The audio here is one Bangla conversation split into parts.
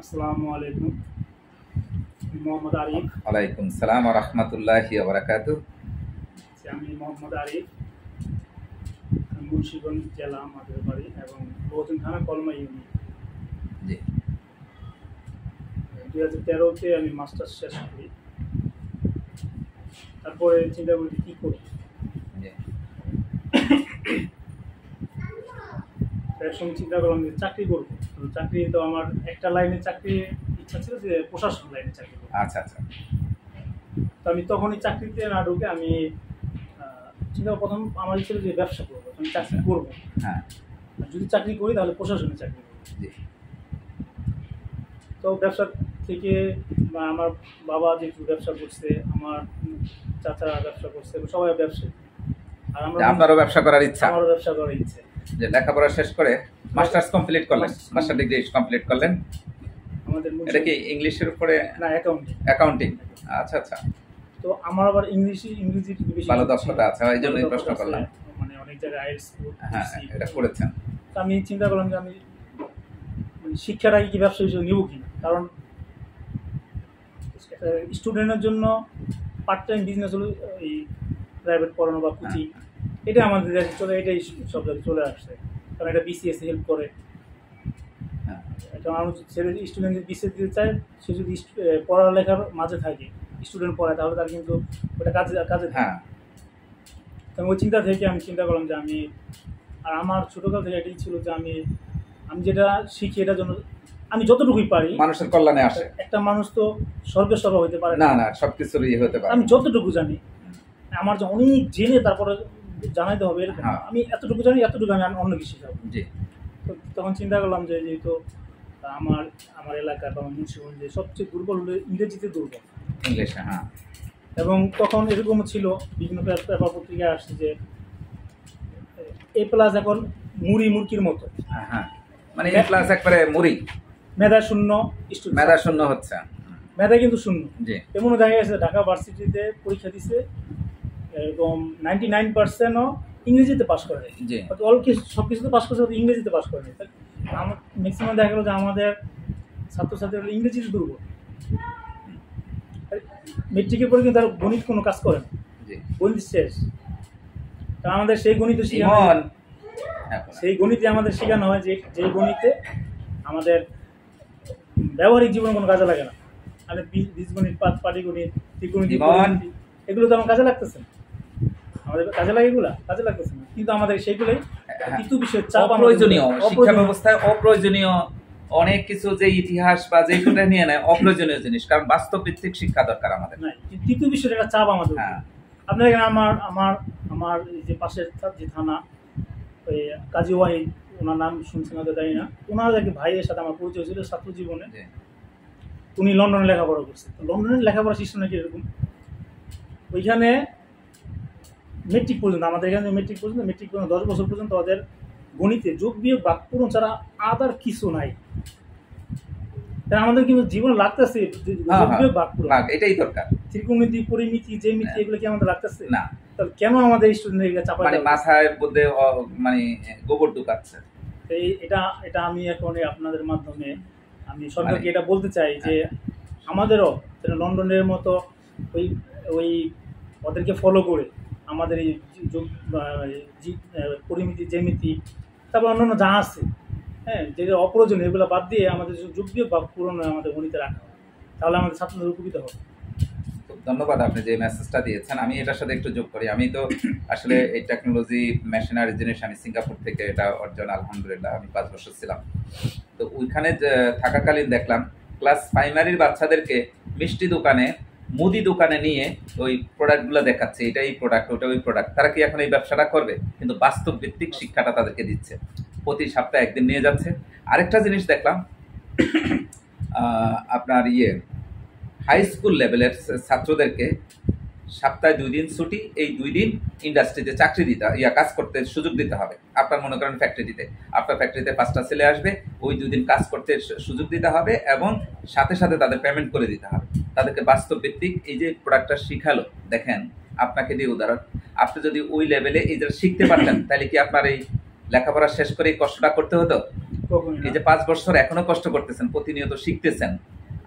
আসসালামু আলাইকুম। মোহাম্মদ আরিফ। ওয়ালাইকুম সালাম ওয়া রাহমাতুল্লাহি ওয়া বারাকাতুহু। আমি মোহাম্মদ আরিফ, মুন্সিগঞ্জ জেলা আমাদের বাড়ি এবং বহুদিন থানা কলমা ইউনিয়ন। জি 2013-তে আমি মাস্টার্স শেষ করি। তারপরে চিন্তা করি কী করি। জি এর সঙ্গে চিন্তা করলাম যে চাকরি করবো। চাকরি তো আমার একটা লাইনে চাকরি ইচ্ছা ছিল, যে প্রশাসন লাইনে চাকরি করবো। আচ্ছা আচ্ছা। তো আমি তখনই চাকরিতে না ঢুকে আমি চিন্তা প্রথম আমার ছিল যে ব্যবসা করবো, আমি চাকরি করবো। হ্যাঁ, যদি চাকরি করি তাহলে প্রশাসনে চাকরি করবো। জি তো ব্যবসা থেকে আমার বাবা যেহেতু ব্যবসা করছে, আমার চাচারা ব্যবসা করছে, সবাই ব্যবসায়ী। আর আপনারও ব্যবসা করার ইচ্ছা? আমারও ব্যবসা করার ইচ্ছে। যে লেখাপড়া শেষ করে মাস্টার্স কমপ্লিট করলেন, মাস্টার ডিগ্রি কমপ্লিট করলেন। আমাদের এটা কি ইংলিশের উপরে? না, অ্যাকাউন্টিং। আচ্ছা আচ্ছা। তো আমার আবার ইংরেজি বেশি ভালো দক্ষতা আছে, এই জন্যই প্রশ্ন করলাম। মানে অনেক জায়গায় আইএলটিএস হ্যাঁ, এটা করেছেন। তো আমি চিন্তা করলাম যে আমি শিক্ষাটাকে কি ব্যবসা হিসেবে নেব কিনা, কারণ স্টুডেন্টের জন্য পার্ট টাইম বিজনেস হলো এই প্রাইভেট পড়ানো বা কোচিং। এটা আমাদের দেশে এটাই সব জায়গায় চলে আসছে, কারণ এটা বিসিএস হেল্প করে। এটা মানুষ ছেলে স্টুডেন্ট যদি বিসিএস দিতে চায়, সে যদি পড়ালেখার মাঝে থাকে, স্টুডেন্ট পড়ায়, তাহলে তার কিন্তু ওটা কাজে হ্যাঁ। তো ওই চিন্তা থেকে আমি চিন্তা করলাম যে আর আমার ছোটোকাল থেকে এটাই ছিল যে আমি যেটা শিখি এটার জন্য আমি যতটুকুই পারি মানুষের কল্যাণে আসে। একটা মানুষ তো সর্বেসর্বা হতে পারে না, সবকিছুরই হতে পারে। আমি যতটুকু জানি, আমার যে অনেক জেনে তারপরে জানাইতে হবে এরকম। আমি এতটুকু জানি, এতটুকু আমি অন্য কিছু শিখাবো। জি। তো তখন চিন্তা করলাম যে যেহেতু আমার এলাকা বা মুন্সিগঞ্জে সবচেয়ে দুর্বল হলে ইংরেজিতে দুর্বল, ইংলিশে। হ্যাঁ। এবং তখন এরকম ছিল, বিভিন্ন পেপার পত্রিকায় আসছে যে A+ এখন মুরগির মতো। হ্যাঁ, মানে A+ একবারে মুড়ি। মেধা শূন্য স্টুডেন্ট, মেধা শূন্য হচ্ছে, মেধা কিন্তু শূন্য। জি। এমনও দেখা গেছে ঢাকা ভার্সিটিতে পরীক্ষা দিছে এরকম 99%ও ইংরেজিতে পাস করে। জি। সব কিছুতে পাস করছে, ইংরেজিতে পাস করে। আমার ম্যাক্সিমাম দেখা গেলো যে আমাদের ছাত্রছাত্রীরা ইংরেজিতে দুর্বল। মেট্রিকের পরে কিন্তু তার গণিত কোনো কাজ করে না, গণিত শেষ। কারণ আমাদের সেই গণিত আমাদের শেখানো হয় যে গণিতে আমাদের ব্যবহারিক জীবনে কোনো কাজে লাগে না। আমাদের বীজগণিত, পাটিগণিত, ত্রিকোণমিতি, এগুলো তো আমার কাজে লাগতেছে না। আমাদের কাজে লাগে, এগুলো কাজে লাগতেছে না, কিন্তু আমাদের সেইগুলোই কিছু বিষয়ের চাপ, অপ্রয়োজনীয় শিক্ষা ব্যবস্থায় অপ্রয়োজনীয় অনেক কিছু, যে ইতিহাস বা যেগুলো নিয়ে নেয় অপ্রয়োজনীয় জিনিস, কারণ বাস্তব ভিত্তিক শিক্ষা দরকার আমাদের। তৃতীয় বিষয়ের একটা চাপ আমাদের। আপনার এখানে আমার যে পাশের যে থানা, ওই কাজী ওয়াহিদ, ওনার নাম শুনছেন হয়তো, জানি না। ওনার এক ভাইয়ের সাথে আমার পরিচয় ছিল ছাত্র জীবনে। উনি লন্ডনে লেখাপড়া করছে। লন্ডনের লেখাপড়া সিস্টেম নাকি এরকম, ওইখানে মেট্রিক পর্যন্ত, আমাদের এখানে মেট্রিক পর্যন্ত 10 বছর পর্যন্ত ওদের গণিতে যোগ বিয়োগ ভাগ পূরণ ছাড়া আদার কিছু নাই। আমাদের কিন্তু জীবনে লাগতেছে যোগ বিয়োগ ভাগ পূরণ, এটাই দরকার। ত্রিকোণমিতি, পরিমিতি, জ্যামিতি, এগুলো কি আমাদের লাগতেছে না? তাহলে কেন আমাদের স্টুডেন্টরা চাপা, মানে মাথায় মধ্যে মানে গোবর ঢুকাচ্ছে? এটা আমি এখন আপনাদের মাধ্যমে আমি সরকারকে এটা বলতে চাই যে আমাদেরও লন্ডনের মতো ওই ওদেরকে ফলো করে আমাদের এই পরিমিতি, জ্যামিতি, তারপর অন্যান্য যা আছে, হ্যাঁ, যেটা অপ্রয়োজনীয়, এগুলো বাদ দিয়ে আমাদের যোগ বিয়োগ বা পূরণ আমাদের গণিতে রাখা হয়, তাহলে আমাদের ছাত্রদের উপকৃত হবে। ধন্যবাদ, আপনি যে মেসেজটা দিয়েছেন। আমি এটার সাথে একটু যোগ করি। আমি তো আসলে এই টেকনোলজি, মেশিনারি জিনিস আমি সিঙ্গাপুর থেকে এটা অর্জন, আলহামদুলিল্লাহ। আমি 5 বছর ছিলাম। তো ওইখানে থাকাকালীন দেখলাম ক্লাস প্রাইমারির বাচ্চাদেরকে মিষ্টি দোকানে, মুদি দোকানে নিয়ে ওই প্রোডাক্টগুলো দেখাচ্ছে, এটা এই প্রোডাক্ট, ওটা ওই প্রোডাক্ট। তারা কি এখন এই ব্যবসাটা করবে? কিন্তু বাস্তব ভিত্তিক শিক্ষাটা তাদেরকে দিচ্ছে, প্রতি সপ্তাহে একদিন নিয়ে যাচ্ছে। আরেকটা জিনিস দেখলাম, আপনার হাই স্কুল লেভেলের ছাত্রদেরকে সপ্তাহে 2 দিন ছুটি, এই 2 দিন ইন্ডাস্ট্রিতে চাকরি দিতে, কাজ করতে সুযোগ দিতে হবে। আপনার মনে করেন ফ্যাক্টরিতে, আপনার ফ্যাক্টরিতে 5টা ছেলে আসবে, ওই 2 দিন কাজ করতে সুযোগ দিতে হবে এবং সাথে সাথে তাদের পেমেন্ট করে দিতে হবে। তাদেরকে বাস্তব ভিত্তিক এই যে প্রোডাক্টটা শিখালো, দেখেন আপনাকে দিয়ে উদাহরণ, আপনি যদি ওই লেভেলে এই যে শিখতে পারতেন, তাহলে কি আপনার এই লেখাপড়া শেষ করে এই কষ্টটা করতে হতো? কখনোই না। এই যে 5 বছর এখনো কষ্ট করতেছেন, প্রতিনিয়ত শিখতেছেন,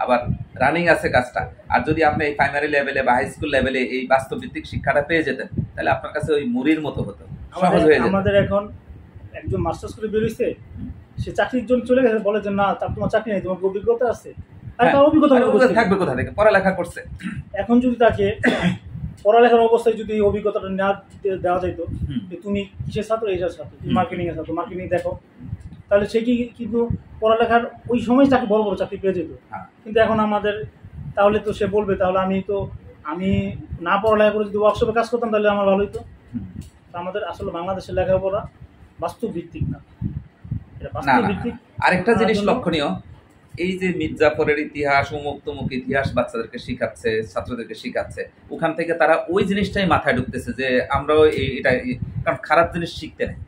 আবার রানিং আছে কাজটা। আর যদি আপনি এই প্রাইমারি লেভেলে বা হাই স্কুল লেভেলে এই বাস্তবভিত্তিক শিক্ষাটা পেয়ে যেতেন, তাহলে আপনার কাছে ওই মুড়ির মতো হতো, সহজ হয়ে যেত। আমাদের এখন একজন মাস্টার্স করে বেরোইছে, সে চাকরির জন্য চলে গেছে, বলে যে না তোমার চাকরি নেই, তোমার অভিজ্ঞতা আছে। আর তার অভিজ্ঞতা থাকবে কোথা থেকে? পড়ালেখা করছে। এখন যদি তাকে পড়ালেখার অবস্থায় যদি অভিজ্ঞতাটা না দেওয়া যেত, যে তুমি কিসের ছাত্র, এইটার ছাত্র, তুমি মার্কেটিং এর ছাত্র, মার্কেটিং দেখো, তাহলে সে কি কিন্তু পড়ালেখার ওই সময় চাকরি বড় বড় চাকরি পেয়ে যেত। কিন্তু এখন আমাদের তাহলে তো সে বলবে তাহলে আমি না পড়ালেখা করে যদি ওয়ার্কশপে কাজ করতাম তাহলে আমার ভালো হতো। আমাদের আসলে বাংলাদেশের লেখাপড়া বাস্তব ভিত্তিক না, এটা বাস্তব ভিত্তিক। আরেকটা জিনিস লক্ষণীয়, এই যে মির্জাফরের ইতিহাস, উমুক তুমুক ইতিহাস বাচ্চাদেরকে শিখাচ্ছে, ছাত্রদেরকে শিখাচ্ছে, ওখান থেকে তারা ওই জিনিসটাই মাথায় ঢুকতেছে যে আমরাও এটা, কারণ খারাপ জিনিস শিখতে নেই,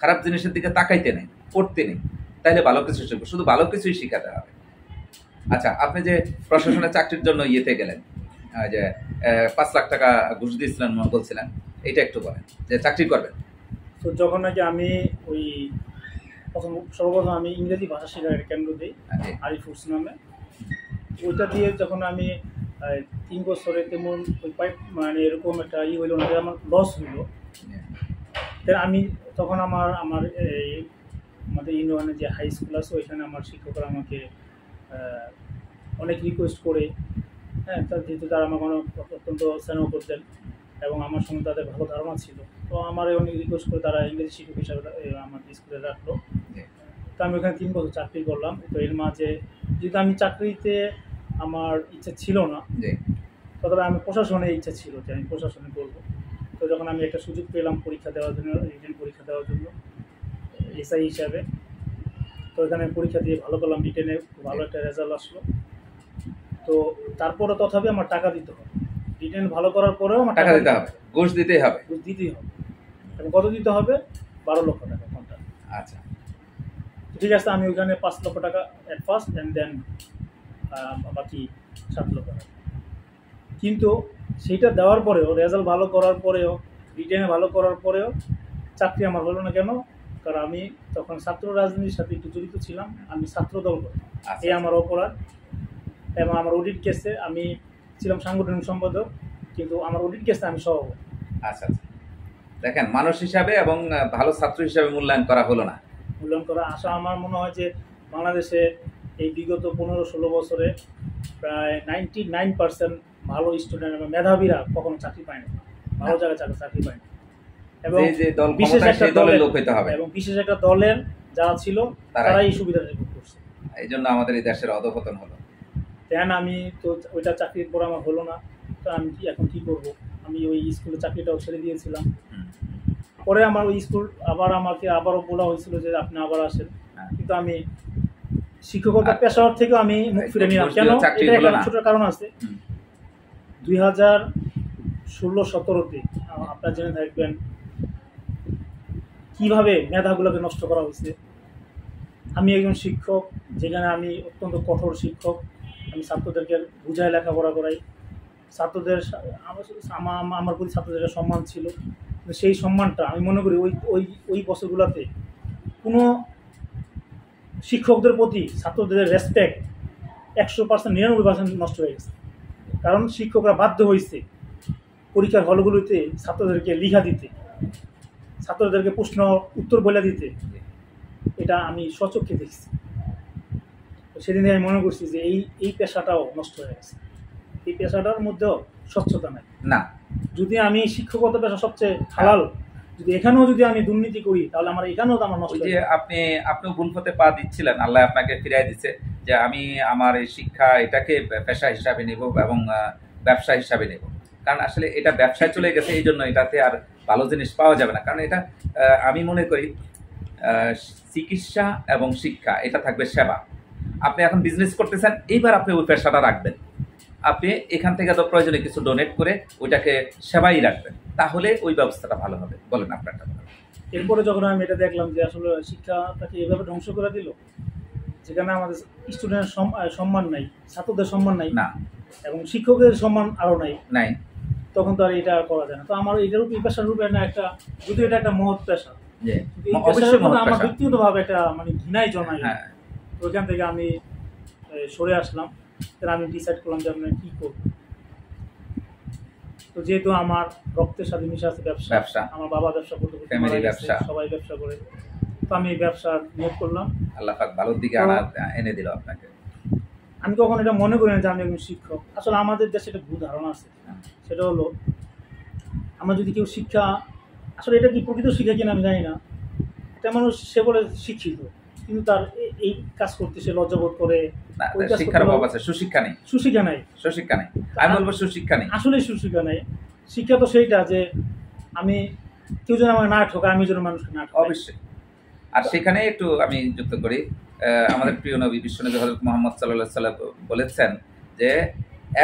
খারাপ জিনিসের দিকে তাকাইতে নেই, পড়তে নেই, তাইলে ভালো কিছু শিখবো, শুধু ভালো কিছুই শিখাতে হবে। আচ্ছা, আপনি যে প্রশাসনের চাকরির জন্য ইয়েতে গেলেন, যে 5 লাখ টাকা ঘুষ দিয়েছিলেন বলছিলেন, এটা একটু বলেন যে চাকরি করবেন। তো যখন নাকি আমি ওই সর্বপ্রথম আমি ইংরেজি ভাষা শেখার একটা কেন্দ্র দিই আরিফুস নামে, ওইটা দিয়ে যখন আমি 3 বছরে তেমন ওই মানে এরকম একটা হইল না, আমার লস হইল। আমি তখন আমার এই আমাদের ইউনিয়নে যে হাই স্কুল আছে ওইখানে আমার শিক্ষকরা আমাকে অনেক রিকোয়েস্ট করে, হ্যাঁ, যেহেতু তারা আমার অত্যন্ত স্নেহ করতেন এবং আমার সঙ্গে তাদের ভালো ধারণা ছিল, তো আমার অনেক রিকোয়েস্ট করে তারা ইংরেজি শিক্ষক হিসাবে আমার স্কুলে রাখলো। তো আমি ওখানে 3 বছর চাকরি করলাম। তো এর মাঝে যেহেতু আমি চাকরিতে আমার ইচ্ছা ছিল না, তবে আমি প্রশাসনে ইচ্ছা ছিল যে আমি প্রশাসনে করবো। তো যখন আমি একটা সুযোগ পেলাম পরীক্ষা দেওয়ার জন্য, রিটেন পরীক্ষা দেওয়ার জন্য এসআই হিসাবে, তো এখানে পরীক্ষা দিয়ে ভালো করলাম, রিটেনে ভালো একটা রেজাল্ট আসলো। তো তারপরে তথাপি আমার টাকা দিতে হবে, রিটেন ভালো করার পরেও আমার টাকা দিতে হবে, ঘুষ দিতেই হবে। ঘুষ দিতেই হবে। এবং কত দিতে হবে? 12 লক্ষ টাকা ঘন্টা। আচ্ছা, ঠিক আছে, আমি ওইখানে 5 লক্ষ টাকা অ্যাট ফার্স্ট অ্যান্ড দেন বাকি 7 লক্ষ টাকা। কিন্তু সেইটা দেওয়ার পরেও, রেজাল্ট ভালো করার পরেও, রিটেনে ভালো করার পরেও চাকরি আমার হলো না। কেন? কারণ আমি তখন ছাত্র রাজনীতির সাথে একটু জড়িত ছিলাম, আমি ছাত্র দল করতাম, এই আমার অপরাধ। এবং আমার অডিট কেসে আমি ছিলাম সাংগঠনিক সম্পাদক, কিন্তু আমার অডিট কেসে আমি সভাপতি। আচ্ছা, দেখেন, মানুষ হিসাবে এবং ভালো ছাত্র হিসাবে মূল্যায়ন করা হলো না। মূল্যায়ন করা আশা আমার মনে হয় যে বাংলাদেশে এই বিগত 15-16 বছরে প্রায় 99% ভালো স্টুডেন্ট এবং মেধাবীরা কখনো চাকরি পায় না, ভালো জায়গায় চাকরি পায় না। এবং বিশেষ একটা দলের লোক হইতে হবে, এবং বিশেষ একটা দলের যারা ছিল তারাই এই সুবিধাটা ভোগ করছে। এই জন্য আমাদের এই দেশের অধঃপতন হলো। দেন আমি তো ওইটা চাকরির পর আমার হলো না, তো আমি এখন কি করব? আমি ওই স্কুলে চাকরিটাও ছেড়ে দিয়েছিলাম। পরে আমার ওই স্কুল আমাকে আবারও বলা হয়েছিল যে আপনি আবার আসেন, কিন্তু আমি শিক্ষকতা পেশার থেকেও আমি মুখ ফিরে নিলাম। কেন? এটা একটা ছোট কারণ আছে। 2016-17-তে আপনারা জেনে থাকবেন কিভাবে মেধাগুলোকে নষ্ট করা হয়েছে। আমি একজন শিক্ষক, যেখানে আমি অত্যন্ত কঠোর শিক্ষক, আমি ছাত্রদেরকে বুঝায় লেখাপড়া করাই, ছাত্রদের আমার প্রতি ছাত্রদের সম্মান ছিল। সেই সম্মানটা আমি মনে করি ওই বছরগুলোতে কোনো শিক্ষকদের প্রতি ছাত্রদের রেসপেক্ট 100%, 99% নষ্ট হয়ে গেছে। কারণ শিক্ষকরা বাধ্য হয়েছে পরীক্ষার হলগুলোতে ছাত্রদেরকে লিখা দিতে, ছাত্রদেরকে প্রশ্ন উত্তর বলে দিতে। এটা আমি স্বচক্ষে দেখছি। সেদিন আমি মনে করছি যে এই পেশাটাও নষ্ট হয়ে গেছে, এই পেশাটার মধ্যেও স্বচ্ছতা নাই। না, যদি আমি শিক্ষকতা পেশা সবচেয়ে হালাল, যদি এখানেও যদি আমি দুর্নীতি করি তাহলে আমার এখানেও তো আমার নষ্ট। যে আপনিও ভুল পথে পা দিচ্ছিলেন, আল্লাহ আপনাকে ফিরিয়ে দিচ্ছে যে আমি আমার এই শিক্ষা এটাকে পেশা হিসাবে নেব এবং ব্যবসা হিসাবে নেব। কারণ আসলে এটা ব্যবসায় চলে গেছে, এই জন্য এটাতে আর ভালো জিনিস পাওয়া যাবে না। কারণ এটা আমি মনে করি চিকিৎসা এবং শিক্ষা এটা থাকবে সেবা। আপনি এখন বিজনেস করতেছেন, এইবার আপনি ওই পেশাটা রাখবেন, আপনি এখান থেকে তো প্রয়োজনে কিছু ডোনেট করে ওইটাকে সেবাই রাখবেন, তাহলে ওই ব্যবস্থাটা ভালো হবে। বলেন আপনারটা। এরপরে যখন আমি এটা দেখলাম যে আসলে শিক্ষাটাকে এভাবে ধ্বংস করে দিল, যেখানে আমাদের স্টুডেন্টের সম্মান নাই, ছাত্রদের সম্মান নাই না, এবং শিক্ষকদের সম্মান আরও নাই, তখন তো আর এটা করা যায় না। তো আমার এটার উপর পেশার রূপে না একটা, যদি এটা একটা মহৎ পেশা, যে কিন্তু এই অবশ্যই পেশার মহৎ প্রতি আমার পেশা। ব্যক্তিগতভাবে একটা মানে ঘৃণাই জন্মায়। হ্যাঁ তো ওইখান থেকে আমি সরে আসলাম। তাহলে আমি ডিসাইড করলাম যে আমি কী করবো। তো যেহেতু আমার রক্তের সাথে মিশে আছে ব্যবসা, ব্যবসা। আমার বাবা ব্যবসা করতে করতে Family মারা গেছে, ব্যবসা। সবাই ব্যবসা করে। তো আমি এই ব্যবসার নিয়োগ করলাম। আল্লাহ পাক ভালোর দিকে এনে দিল আপনাকে। আমি কখন এটা মনে করি না যে আমি একজন শিক্ষক। আসলে আমাদের দেশে একটা ভুল ধারণা আছে, সেটা হলো আমরা যদি কেউ শিক্ষা, আসলে এটা কি প্রকৃত শিক্ষা কিনা আমি জানি না, এটা মানুষ সে বলে শিক্ষিত, কিন্তু তার এই কাজ করতে সে লজ্জাবোধ করে, না, ওই কাজ শিক্ষার করতে অভাব আছে, সুশিক্ষা নেই। সুশিক্ষা নাই। সুশিক্ষা নেই, আমি বলবো সুশিক্ষা নেই। আসলে সুশিক্ষা নাই। শিক্ষা তো সেইটা যে আমি কেউ যেন আমাকে না ঠকায়, আমি যেন মানুষকে না ঠকাই। অবশ্যই। আর সেখানে একটু আমি যুক্ত করি, আমাদের প্রিয় নবী বিশ্বনবী হযরত মুহাম্মদ সাল্লাল্লাহু আলাইহি সাল্লাম বলেছেন যে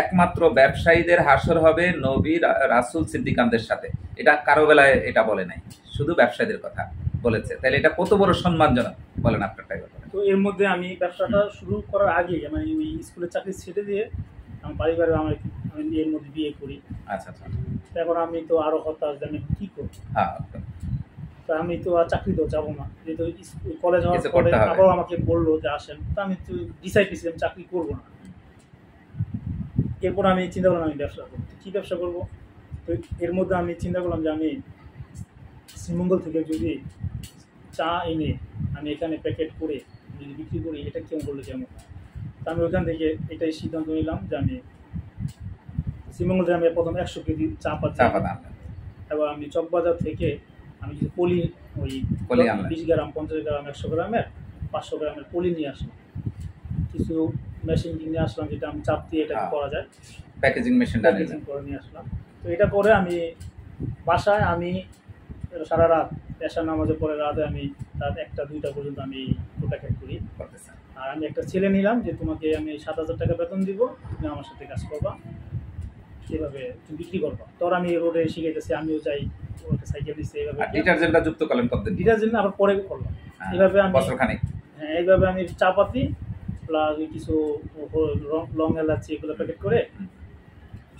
একমাত্র ব্যবসায়ীদের হাসর হবে নবী রাসূল সিদ্দিকানদের সাথে। এটা কারো বেলায় এটা বলে নাই, শুধু ব্যবসায়ীদের কথা বলেছে। তাহলে এটা কত বড় সম্মানজনক বলেন আপনারটাই বলেন। তো এর মধ্যে আমি ব্যবসাটা শুরু করার আগে মানে ওই স্কুলের চাকরি ছেড়ে দিয়ে আমার পারিবারিক আমি এর মধ্যে বিয়ে করি। আচ্ছা আচ্ছা। এখন আমি তো আরো হতাশ যে আমি কী করবো। হ্যাঁ, তা আমি তো আর চাকরিতেও যাবো না, যেহেতু কলেজ হওয়ার কিছু পরে করতে হবে। আবার আমাকে বললো যে আসেন। তো আমি তো ডিসাইড করেছি আমি চাকরি করবো না। এরপর আমি চিন্তা করলাম আমি ব্যবসা করবো। কী ব্যবসা করবো? তো এর মধ্যে আমি চিন্তা করলাম যে আমি শ্রীমঙ্গল থেকে যদি চা এনে আমি এখানে প্যাকেট করে যদি বিক্রি করি, এটা কেমন করলে কেমন। তো আমি ওইখান থেকে এটাই সিদ্ধান্ত নিলাম যে আমি শ্রীমঙ্গল থেকে আমি প্রথম 100 কেজি চা পাচ্ছি। এবার আমি চকবাজার থেকে আমি যদি পলি ওই পলি আনলেন। 20 গ্রাম, 50 গ্রাম, 100 গ্রামের, 500 গ্রামের পলি নিয়ে আসলাম। কিছু মেশিন কিনে আসলাম, যেটা আমি চাপ দিয়ে এটা করা যায়, প্যাকেজিং মেশিনটা প্যাকেজিং করে নিয়ে আসলাম। তো এটা করে আমি বাসায় আমি সারা রাত এশার নামাজের পরে রাতে আমি রাত 1টা 2টা পর্যন্ত আমি প্যাকেট করি। আর আমি একটা ছেলে নিলাম যে তোমাকে আমি 7,000 টাকা বেতন দিব, তুমি আমার সাথে কাজ করবা, এভাবে তুমি বিক্রি করবা। তোর আমি রোডে শিখাইতেছি, আমিও যাই, ওটা সাইকেল দিচ্ছি। এইভাবে ডিটারজেন্টটা যুক্ত করলেন কতদিন? ডিটারজেন্ট আবার পরে করলাম। এইভাবে আমি বছরখানেক। হ্যাঁ, এইভাবে আমি চা পাতি প্লাস কিছু লং এলাচি এগুলো প্যাকেট করে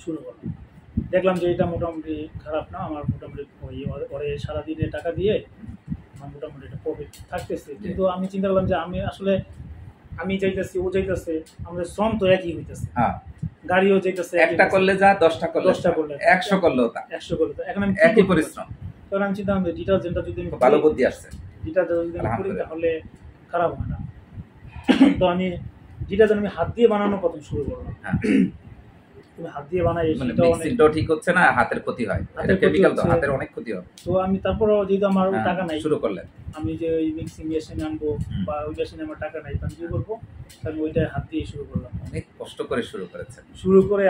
শুরু করলাম। দেখলাম যে এটা মোটামুটি খারাপ না, আমার মোটামুটি ওরে সারাদিনে টাকা দিয়ে আমার মোটামুটি একটা প্রফিট থাকতেছে। কিন্তু আমি চিন্তা করলাম যে আমি আসলে আমি যাইতেছি, ও যাইতেছে, আমাদের শ্রম তো একই হইতেছে। হ্যাঁ, গাড়িও যাইতেছে, একটা করলে যা 10টা করলে 100 করলেও তা 100 করলে তা। এখন আমি একই পরিশ্রম। তখন আমি চিন্তা করলাম যে ডিটারজেন্টটা যদি আমি ভালো বুদ্ধি আসছে, ডিটারজেন্ট যদি আমি করি তাহলে খারাপ হয় না। তো আমি ডিটারজেন্ট আমি হাত দিয়ে বানানো প্রথম শুরু করলাম। তুমি হাত দিয়ে বানাই, মানে মিক্সিংটাও ঠিক হচ্ছে না, হাতের ক্ষতি হয়, এটা কেমিক্যাল তো, হাতের অনেক ক্ষতি হবে। তো আমি তারপরও যেহেতু আমার টাকা নাই, শুরু করলেন আমি যে ওই মিক্সিং মেশিন আনবো বা ওই মেশিনে আমার টাকা নাই, আমি কি করবো, আমি ওইটা হাত দিয়ে শুরু করলাম। অনেক কষ্ট করে শুরু করেছেন। শুরু করে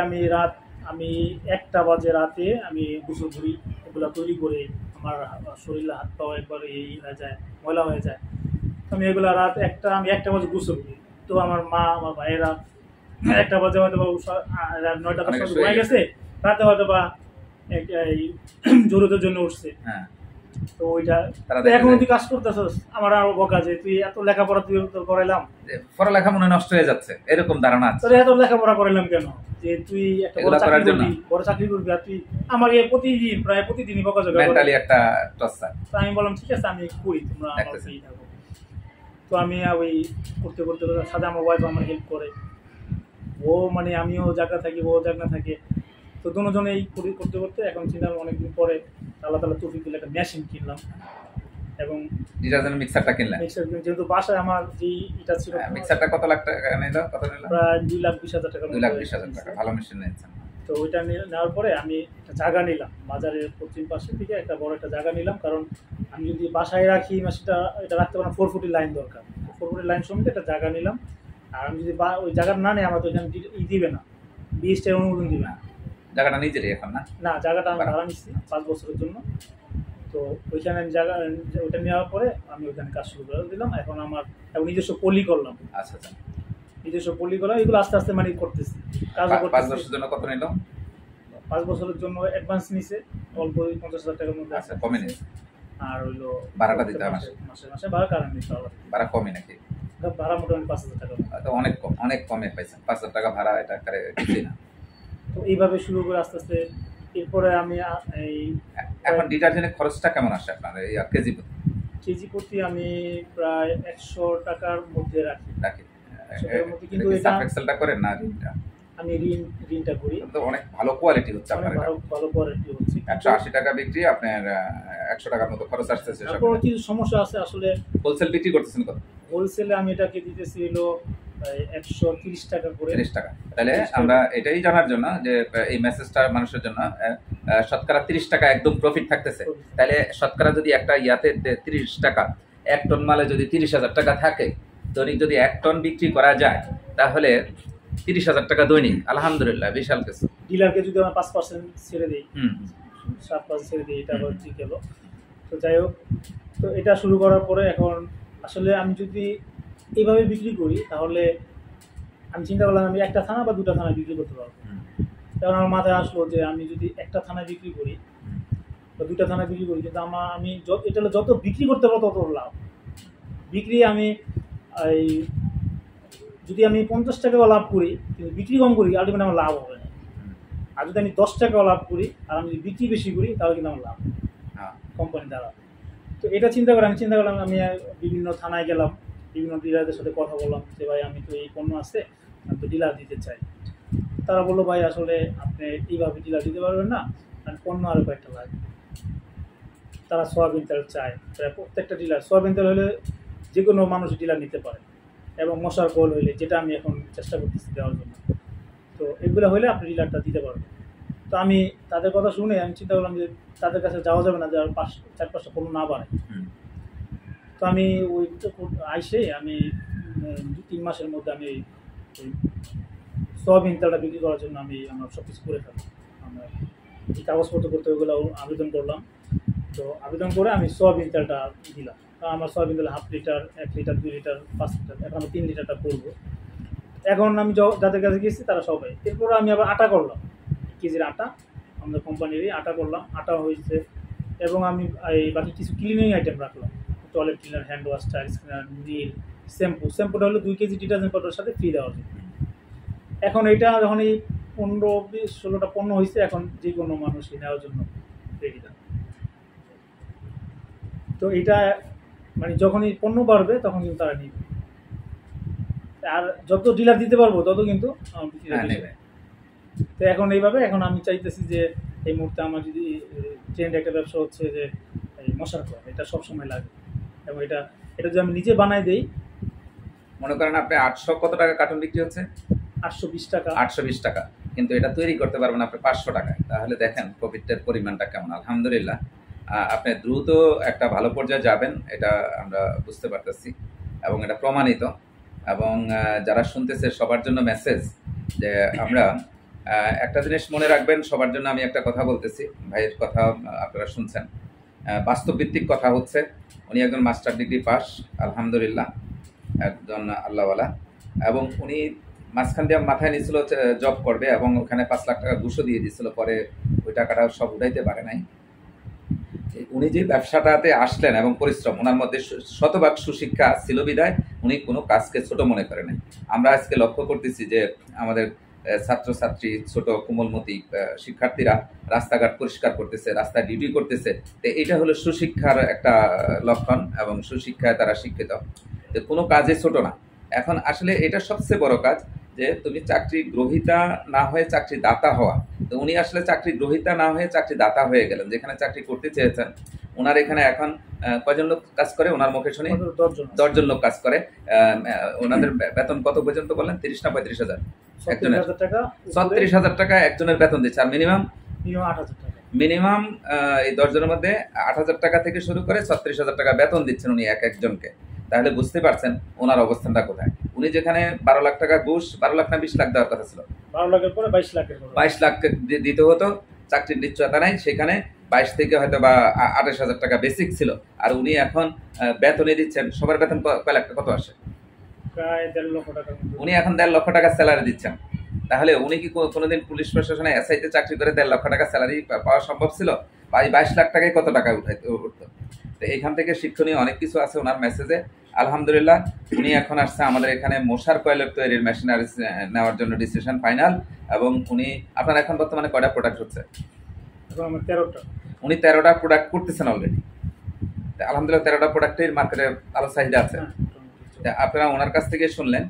আমি 1টা বাজে রাতে আমি গোসল করি, এগুলো তৈরি করে আমার শরীরে হাত পাওয়া একবার এই হয়ে যায়, ময়লা হয়ে যায়। আমি এগুলো রাত 1টা বাজে গোসল করি। তো আমার মা, আমার ভাইয়েরা 1টা বাজে হয়তো বা 9টা 10টা ঘুমায় গেছে, রাতে হয়তো বা এই জরুরতের জন্য উঠছে। তো ওইটা এখন তুই কাজ করতেছস, আমার আরো বকা যে তুই এত লেখাপড়া তুই তো করাইলাম, পড়ালেখা মনে নষ্ট হয়ে যাচ্ছে এরকম ধারণা আছে। তোর এত লেখাপড়া করাইলাম কেন, যে তুই একটা বড় চাকরি করবি আর তুই আমাকে প্রায় প্রতিদিনই বকাঝকা করবি, মেন্টালি একটা টর্চার। তো আমি বললাম ঠিক আছে আমি করি, তোমরা আমার ফ্রি থাকো। তো আমি ওই করতে করতে সাথে আমার ওয়াইফ আমার হেল্প করে। ও মানে আমিও জায়গা থাকি, ও জায়গা থাকে, তো দুজনেই করতে করতে এখন চিন্তা অনেকদিন পরে আল্লাহ তাআলা তৌফিক দিলে একটা মেশিন কিনলাম। এবং ডিটারজেন্ট মিক্সারটা কিনলেন? মিক্সার যেহেতু বাসায় আমার যে এটা ছিল, মিক্সারটা কত লাখ টাকা নিল? কত নিল? প্রায় 2,20,000 টাকা। 2,20,000 টাকা, ভালো মেশিন নিয়েছেন। তো ওইটা নেওয়ার পরে আমি একটা জায়গা নিলাম বাজারের পশ্চিম পাশে থেকে, একটা বড় একটা জায়গা নিলাম। কারণ আমি যদি বাসায় রাখি মেশিনটা, এটা রাখতে পারবো না, 4 ফুটের লাইন দরকার। 4 ফুটের লাইন সমেত একটা জায়গা নিলাম। আর আমি যদি ওই জায়গাটা না নেই, আমার তো এখানে দিবে না, BSটার অনুমোদন দিবে না। জায়গাটা নিজেরই এখন? না, জায়গাটা আমি ভাড়া নিচ্ছি 5 বছরের জন্য। তো ওইখানে আমি জায়গা ওইটা নেওয়ার পরে আমি ওইখানে কাজ শুরু করে দিলাম। এখন আমার নিজস্ব পলি করলাম। আচ্ছা আচ্ছা, নিজস্ব পলি করলাম, এগুলো আস্তে আস্তে মানে করতেছি, কাজ করতেছি। 5 বছরের জন্য কত নিল? 5 বছরের জন্য অ্যাডভান্স নিছে অল্প 50,000 টাকার মধ্যে। আচ্ছা, কমে নিছে। আর হইলো ভাড়াটা দিতে হবে মাসে ভাড়া কারণ নিতে হবে। ভাড়া কমই নাকি? ভাড়া মোটামুটি 5,000 টাকা। তো অনেক কম, অনেক কমে পাইছেন। 5,000 টাকা ভাড়া, এটা কিছুই না। তো এইভাবে শুরু করে আস্তে আস্তে এরপরে আমি এই এখন ডিটারজেন্টের খরচটা কেমন আসে আপনার এই কেজি প্রতি? কেজি প্রতি আমি প্রায় 100 টাকার মধ্যে রাখি। রাখি। 100 টাকার মধ্যে, কিন্তু এটা কি এটা সার্ফ এক্সেলটা করেন না ঋণটা? আমি ঋণটা করি। তো অনেক ভালো কোয়ালিটি হচ্ছে অনেক আপনার এটা। ভালো কোয়ালিটি হচ্ছে। 180 টাকা বিক্রি, আপনার 100 টাকার মতো খরচ আসতেছে। তারপর কিছু সমস্যা আছে আসলে। হোলসেল বিক্রি করতেছেন কত? হোলসেলে আমি এটাকে দিতেছি হলো 130 টাকা করে। 30 টাকা। তাহলে আমরা এটাই জানার জন্য যে এই মেসেজটা মানুষের জন্য শতকরা 30 টাকা একদম প্রফিট থাকতেছে। তাহলে শতকরা যদি একটা ইয়াতে 30 টাকা, 1 টন মালে যদি 30,000 টাকা থাকে, দৈনিক যদি 1 টন বিক্রি করা যায় তাহলে 30,000 টাকা দৈনিক, আলহামদুলিল্লাহ বিশাল কিছু। ডিলারকে যদি আমরা 5% ছেড়ে দিই, 7% ছেড়ে দিই, এটা আবার ঠিক গেল। তো যাই হোক, তো এটা শুরু করার পরে এখন আসলে আমি যদি এইভাবে বিক্রি করি তাহলে আমি চিন্তা করলাম আমি একটা থানা বা দুটা থানা বিক্রি করতে পারবো। কারণ আমার মাথায় আসলো যে আমি যদি একটা থানায় বিক্রি করি বা দুটা থানায় বিক্রি করি, কিন্তু আমি এটা হলো যত বিক্রি করতে পারবো তত লাভ। বিক্রি আমি এই যদি আমি 50 টাকাও লাভ করি কিন্তু বিক্রি কম করি, আলটিমেট আমার লাভ হবে না। আর যদি আমি 10 টাকাও লাভ করি আর আমি যদি বিক্রি বেশি করি তাহলে কিন্তু আমার লাভ কোম্পানি দ্বারা। তো এটা চিন্তা করলাম আমি বিভিন্ন থানায় গেলাম, বিভিন্ন ডিলারদের সাথে কথা বললাম যে ভাই আমি তো এই পণ্য আছে, আমি তো ডিলার দিতে চাই। তারা বললো ভাই আসলে আপনি এইভাবে ডিলার দিতে পারবেন না, আর পণ্য আরও কয়েকটা লাগবে। তারা সয়াবিন তেল চায়, প্রায় প্রত্যেকটা ডিলার সয়াবিন তেল হলে যে কোনো মানুষ ডিলার নিতে পারে, এবং মশার কোল হইলে, যেটা আমি এখন চেষ্টা করতেছি দেওয়ার জন্য। তো এগুলো হলে আপনি ডিলারটা দিতে পারবেন। তো আমি তাদের কথা শুনে আমি চিন্তা করলাম যে তাদের কাছে যাওয়া যাবে না যে আর 4-5টা পণ্য না বাড়ে। তো আমি ওই আইসে আমি 2-3 মাসের মধ্যে আমি সয়াবিন তেলটা বিক্রি করার জন্য আমরা সব কিছু করে থাকি। আমরা এই কাগজপত্র করতে ওইগুলো আবেদন করলাম। তো আবেদন করে আমি সয়াবিন তেলটা দিলাম। আমার সয়াবিন তেল 1/2 লিটার, 1 লিটার, 2 লিটার, 5 লিটার, এখন আমি 3 লিটারটা করবো। এখন আমি যাদের কাছে গেছি তারা সবাই। এরপর আমি আবার আটা করলাম, কেজির আটা, আমাদের কোম্পানিরই আটা করলাম, আটা হয়েছে। এবং আমি এই বাকি কিছু ক্লিনিং আইটেম রাখলাম, toilet cleaner, hand wash, tiles cleaner, নীল, শ্যাম্পুটা হলো 2 কেজি ডিটারজেন্ট পাউডারের সাথে ফ্রি দেওয়া হবে। এখন এটা যখন এই 15-20-16টা পণ্য হয়েছে, এখন যে কোনো মানুষই নেওয়ার জন্য রেডি দেয়। তো এটা মানে যখনই পণ্য বাড়বে তখন কিন্তু তারা নিবে, আর যত ডিলার দিতে পারবো তত কিন্তু নেবে। তো এখন এইভাবে এখন আমি চাইতেছি যে এই মুহূর্তে আমার যদি ট্রেন্ড একটা ব্যবসা হচ্ছে যে এই মশার কোল, এটা সবসময় লাগে। এবং এটা যদি আমি নিজে বানাই দিই, মনে করেন আপনি 800 কত টাকা কার্টন বিক্রি হচ্ছে? 820 টাকা। 820 টাকা, কিন্তু এটা তৈরি করতে পারবেন আপনি 500 টাকায়। তাহলে দেখেন প্রফিটের পরিমাণটা কেমন। আলহামদুলিল্লাহ আপনি দ্রুত একটা ভালো পর্যায়ে যাবেন, এটা আমরা বুঝতে পারতেছি এবং এটা প্রমাণিত। এবং যারা শুনতেছে সবার জন্য মেসেজ যে আমরা একটা জিনিস মনে রাখবেন, সবার জন্য আমি একটা কথা বলতেছি, ভাইয়ের কথা আপনারা শুনছেন, বাস্তবভিত্তিক কথা হচ্ছে। উনি একজন মাস্টার ডিগ্রি পাস, আলহামদুলিল্লাহ, একজন আল্লাহওয়ালা। এবং উনি মাঝখান দিয়ে মাথায় নিয়েছিল জব করবে এবং ওখানে 5 লাখ টাকা ঘুষও দিয়ে দিয়েছিল, পরে ওই টাকাটা সব উঠাইতে পারে নাই। উনি যে ব্যবসাটাতে আসলেন এবং পরিশ্রম, ওনার মধ্যে শতভাগ সুশিক্ষা ছিল বিদায় উনি কোনো কাজকে ছোট মনে করে নাই। আমরা আজকে লক্ষ্য করতেছি যে আমাদের ছাত্রছাত্রী, ছোট কোমলমতি শিক্ষার্থীরা রাস্তাঘাট পরিষ্কার করতেছে, রাস্তায় ডিউটি করতেছে। তো এটা হলো সুশিক্ষার একটা লক্ষণ এবং সুশিক্ষায় তারা শিক্ষিত। তো কোনো কাজে ছোট না। এখন আসলে এটা সবচেয়ে বড় কাজ যে তুমি চাকরি গ্রহীতা না হয়ে চাকরি দাতা হওয়া। তো উনি আসলে চাকরি গ্রহীতা না হয়ে চাকরি দাতা হয়ে গেলেন। যেখানে চাকরি করতে চেয়েছেন, ওনার এখানে এখন কয়জন লোক কাজ করে ওনার মুখে শুনি? 10 জন লোক কাজ করে। ওনাদের বেতন কত পর্যন্ত বললেন? 30 না 35,000? একজনের 36,000 টাকা একজনের বেতন দিচ্ছে। আর মিনিমাম 8,000 টাকা। মিনিমাম এই 10 জনের মধ্যে 8,000 টাকা থেকে শুরু করে 36,000 টাকা বেতন দিচ্ছেন উনি একজনকে। তাহলে বুঝতে পারছেন ওনার অবস্থানটা কোথায়। উনি যেখানে 12 লাখ টাকা ঘুষ, 12 লাখ না 20 লাখ দেওয়ার কথা ছিল, 12 লাখের পরে 22 লাখ দিতে হতো, চাকরির নিশ্চয়তা নাই, সেখানে 22 থেকে হয়তো বা 28,000 টাকা বেসিক ছিল। আর উনি এখন বেতনে দিচ্ছেন, সবার বেতন কয় লাখ টাকা, কত আসে? প্রায় 1.5 লক্ষ টাকা। উনি এখন 1.5 লক্ষ টাকা স্যালারি দিচ্ছেন। তাহলে উনি কি কোনোদিন পুলিশ প্রশাসনে এসআইতে চাকরি করে 1.5 লক্ষ টাকা স্যালারি পাওয়া সম্ভব ছিল? বা এই 22 লাখ টাকায় কত টাকা উঠতো? তো এইখান থেকে শিক্ষণীয় অনেক কিছু আছে ওনার মেসেজে। আলহামদুলিল্লাহ উনি এখন আসছে আমাদের এখানে মশার কয়েলের তৈরির মেশিনারি নেওয়ার জন্য ডিসিশন ফাইনাল। এবং উনি আপনার এখন বর্তমানে কয়টা প্রোডাক্ট হচ্ছে? এখন আমার 13টা। উনি 13টা প্রোডাক্ট করতেছেন অলরেডি। আলহামদুলিল্লাহ 13টা প্রোডাক্টের মার্কেটে ভালো চাহিদা আছে। হ্যাঁ, আপনারা ওনার কাছ থেকে শুনলেন।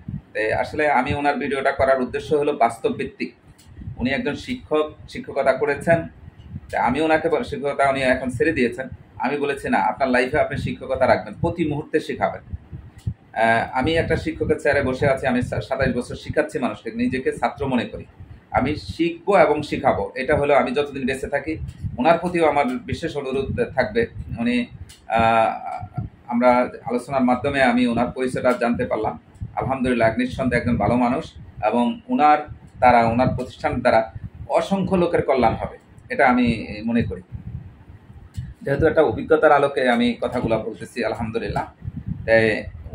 আসলে আমি ওনার ভিডিওটা করার উদ্দেশ্য হলো বাস্তব ভিত্তিক। উনি একজন শিক্ষক, শিক্ষকতা করেছেন। আমি ওনাকে শিক্ষকতা উনি এখন ছেড়ে দিয়েছেন। আমি বলেছি না, আপনার লাইফে আপনি শিক্ষকতা রাখবেন, প্রতি মুহূর্তে শেখাবেন। আমি একটা শিক্ষকের চেয়ারে বসে আছি, আমি 27 বছর শিখাচ্ছি মানুষকে, নিজেকে ছাত্র মনে করি। আমি শিখবো এবং শিখাবো, এটা হলো আমি যতদিন বেঁচে থাকি। ওনার প্রতিও আমার বিশেষ অনুরোধ থাকবে। উনি আমরা আলোচনার মাধ্যমে আমি ওনার পরিচয়টা জানতে পারলাম। আলহামদুলিল্লাহ, নিঃসন্দেহে একজন ভালো মানুষ, এবং ওনার প্রতিষ্ঠানের দ্বারা অসংখ্য লোকের কল্যাণ হবে, এটা আমি মনে করি। যেহেতু একটা অভিজ্ঞতার আলোকে আমি কথাগুলো বলতেছি, আলহামদুলিল্লাহ।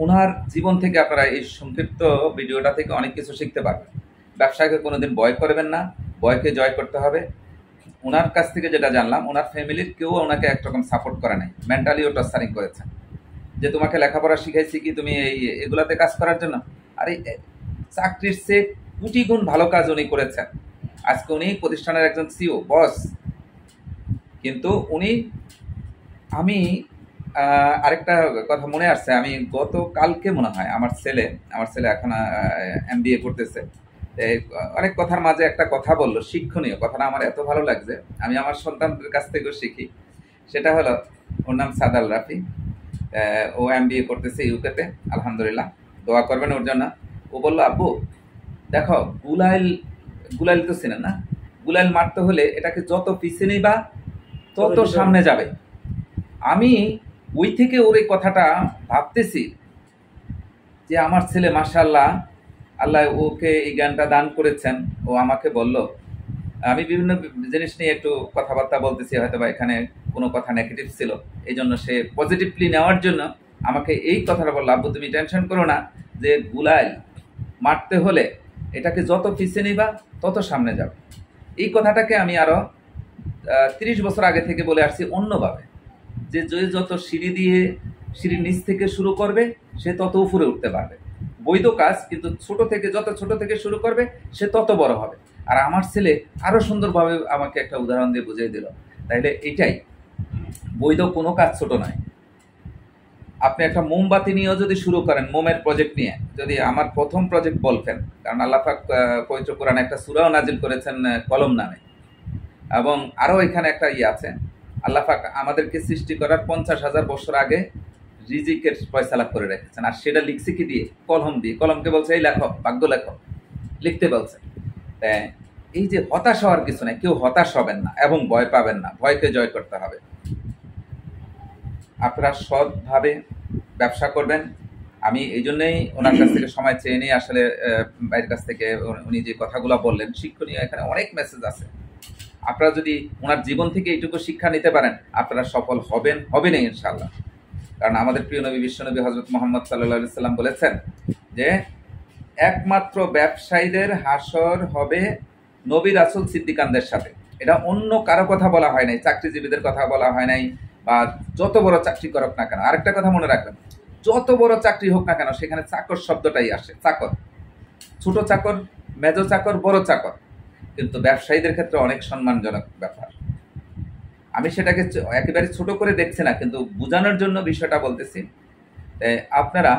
ওনার জীবন থেকে আপনারা এই সংক্ষিপ্ত ভিডিওটা থেকে অনেক কিছু শিখতে পারবেন। ব্যবসাকে কোনোদিন ভয় করবেন না, ভয়কে জয় করতে হবে। ওনার কাছ থেকে যেটা জানলাম, ওনার ফ্যামিলির কেউ ওনাকে একরকম সাপোর্ট করে নাই, মেন্টালিও টর্চারিং করেছেন, যে তোমাকে লেখাপড়া শিখাইছি কি তুমি এগুলাতে কাজ করার জন্য? আর এই চাকরির চেয়ে কোটি গুণ ভালো কাজ উনি করেছেন। আজকে উনি প্রতিষ্ঠানের একজন সিও, বস। কিন্তু আমি আরেকটা কথা মনে আসছে, আমি গতকালকে মনে হয় আমার ছেলে এখন MBA করতেছে। অনেক কথার মাঝে একটা কথা বললো, শিক্ষণীয় কথাটা আমার এত ভালো লাগছে, আমি আমার সন্তানদের কাছ থেকেও শিখি। সেটা হলো, ওর নাম সাদাল রাফি, ও MBA করতেছে ইউকেতে, আলহামদুলিল্লাহ, দোয়া করবেন ওর জন্য। ও বললো, আব্বু দেখো, গুলাইল তো চেনেন না, গুলাইল মারতে হলে এটাকে যত পিছিয়ে নিবা তত সামনে যাবে। আমি ওই থেকে ওর এই কথাটা ভাবতেছি যে আমার ছেলে মাশাআল্লাহ, আল্লাহ ওকে এই জ্ঞানটা দান করেছেন। ও আমাকে বলল, আমি বিভিন্ন জিনিস নিয়ে একটু কথাবার্তা বলতেছি, হয়তো বা এখানে কোনো কথা নেগেটিভ ছিল, এই জন্য সে পজিটিভলি নেওয়ার জন্য আমাকে এই কথাটা বললো, আব্বু তুমি টেনশন করো না, যে গুলাইল মারতে হলে এটাকে যত পিছিয়ে নিবা তত সামনে যাবে। এই কথাটাকে আমি আরো 30 বছর আগে থেকে বলে আসছি অন্যভাবে, যে যত সিঁড়ির নিচ থেকে শুরু করবে সে তত উপরে উঠতে পারবে। বৈধ কাজ, কিন্তু যত ছোট থেকে শুরু করবে সে তত বড় হবে। আর আমার ছেলে আরো সুন্দরভাবে আমাকে একটা উদাহরণ দিয়ে বুঝিয়ে দিল। তাইলে এটাই, বৈধ কোনো কাজ ছোট নয়। আপনি একটা মোমবাতি নিয়েও যদি শুরু করেন, মোমের প্রজেক্ট নিয়ে, যদি আমার প্রথম প্রজেক্ট বলতেন, কারণ আল্লাহ পাক পবিত্র কোরআনে একটা সূরাও নাজিল করেছেন কলম নামে, এবং আরো এখানে একটা আছে, আল্লাহ পাক আমাদেরকে সৃষ্টি করার 50,000 বছর আগে রিজিকের ফয়সালা করে রেখেছেন। আর সেটা লিখছে কি দিয়ে? কলম দিয়ে। কলমকে বলছে, এই লেখো, ভাগ্য লেখো, লিখতে বলছে। এই যে হতাশ হওয়ার কিছু নাই, কেউ হতাশ হবেন না এবং ভয় পাবেন না, ভয়কে জয় করতে হবে। আপনারা সৎভাবে ব্যবসা করবেন। আমি এই জন্যই ওনার কাছ থেকে সময় চেয়ে নিয়ে আসলে বাইরের কাছ থেকে উনি যে কথাগুলো বললেন শিক্ষণীয়, এখানে অনেক মেসেজ আছে। আপনারা যদি ওনার জীবন থেকে এইটুকু শিক্ষা নিতে পারেন, আপনারা সফল হবেনই ইনশাআল্লাহ। কারণ আমাদের প্রিয় নবী বিশ্বনবী হযরত মুহাম্মদ সাল্লাল্লাহু আলাইহি সাল্লাম বলেছেন যে একমাত্র ব্যবসায়ীদের হাসর হবে নবী রাসূল সিদ্দিকানদের সাথে। এটা অন্য কারো কথা বলা হয় নাই, চাকরিজীবীদের কথা বলা হয় নাই, বা যত বড় চাকরি করুক না কেন। আরেকটা কথা মনে রাখবেন, যত বড় চাকরি হোক না কেন সেখানে চাকর শব্দটাই আসে। চাকর, ছোট চাকর, মেজ চাকর, বড় চাকর, কিন্তু ব্যবসায়ীদের ক্ষেত্রে অনেক সম্মানজনক ব্যাপার। আমি সেটাকে একেবারে ছোট করে দেখছি না, কিন্তু বোঝানোর জন্য বিষয়টা বলতেছি। আপনারা